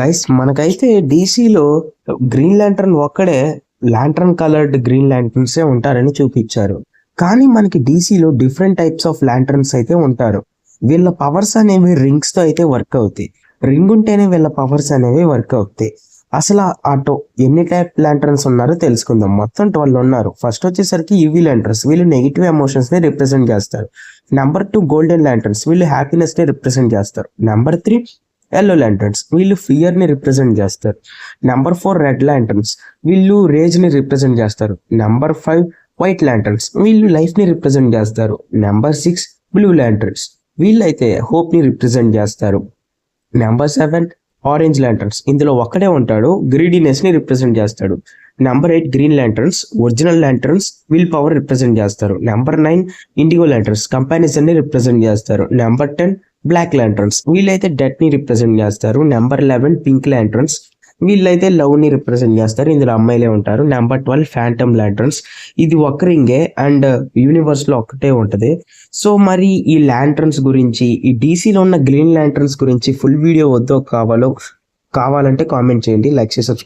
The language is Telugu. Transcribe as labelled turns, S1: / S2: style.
S1: గైస్ మనకైతే డీసీలో గ్రీన్ ల్యాంటర్న్ ఒక్కడే ల్యాంటర్న్ కలర్డ్ గ్రీన్ ల్యాంటర్న్సే ఉంటారని చూపించారు. కానీ మనకి డీసీలో డిఫరెంట్ టైప్స్ ఆఫ్ ల్యాంటర్న్స్ అయితే ఉంటారు. వీళ్ళ పవర్స్ అనేవి రింగ్స్తో అయితే వర్క్ అవుతాయి. రింగ్ ఉంటేనే వీళ్ళ పవర్స్ అనేవి వర్క్ అవుతాయి. అసలు ఆటో ఎన్ని టైప్ ల్యాంటర్న్స్ ఉన్నారో తెలుసుకుందాం. మొత్తం 12 ఉన్నారు. ఫస్ట్ వచ్చేసరికి ఈవీ ల్యాంటర్న్స్, వీళ్ళు నెగిటివ్ ఎమోషన్స్ ని రిప్రజెంట్ చేస్తారు. నెంబర్ 2 గోల్డెన్ ల్యాంటర్న్స్, వీళ్ళు హ్యాపీనెస్ ని రిప్రజెంట్ చేస్తారు. నెంబర్ 3 ఎల్లో ల్యాంటర్న్స్, వీళ్ళు ఫియర్ ని రిప్రజెంట్ చేస్తారు. నెంబర్ 4 రెడ్ ల్యాంటర్న్స్, వీళ్ళు రేజ్ ని రిప్రజెంట్ చేస్తారు. నెంబర్ 5 వైట్ ల్యాంటర్న్స్, వీళ్ళు లైఫ్ ని రిప్రజెంట్ చేస్తారు. నెంబర్ 6 బ్లూ ల్యాంటర్న్స్, వీళ్ళైతే హోప్ ని రిప్రజెంట్ చేస్తారు. నెంబర్ 7 ఆరెంజ్ ల్యాంటర్న్స్, ఇందులో ఒక్కడే ఉంటాడు, గ్రీడీనెస్ ని రిప్రజెంట్ చేస్తాడు. Number 8 green lanterns, original lanterns, will power represent చేస్తారు. నెంబర్ 9 ఇండిగో ల్యాంటర్న్స్, కంపానిజన్ ని రిప్రజెంట్ చేస్తారు. నెంబర్ 10 బ్లాక్ ల్యాంటర్న్స్, వీళ్ళైతే డెత్ ని రిప్రజెంట్ చేస్తారు. నెంబర్ 11 పింక్ ల్యాంటర్న్స్, వీళ్ళైతే లవ్ ని రిప్రజెంట్ చేస్తారు. ఇందులో అమ్మాయిలే ఉంటారు. నెంబర్ 12 ఫ్యాంటమ్ ల్యాంటర్న్స్, ఇది ఒక్క రింగే అండ్ యూనివర్స్ లో ఒక్కటే ఉంటది. సో మరి ఈ ల్యాంటర్న్స్ గురించి, ఈ డీసీలో ఉన్న గ్రీన్ ల్యాంటర్న్స్ గురించి ఫుల్ వీడియో వద్దో కావాలంటే కామెంట్ చేయండి, లైక్ చేసి సబ్స్క్రైబ్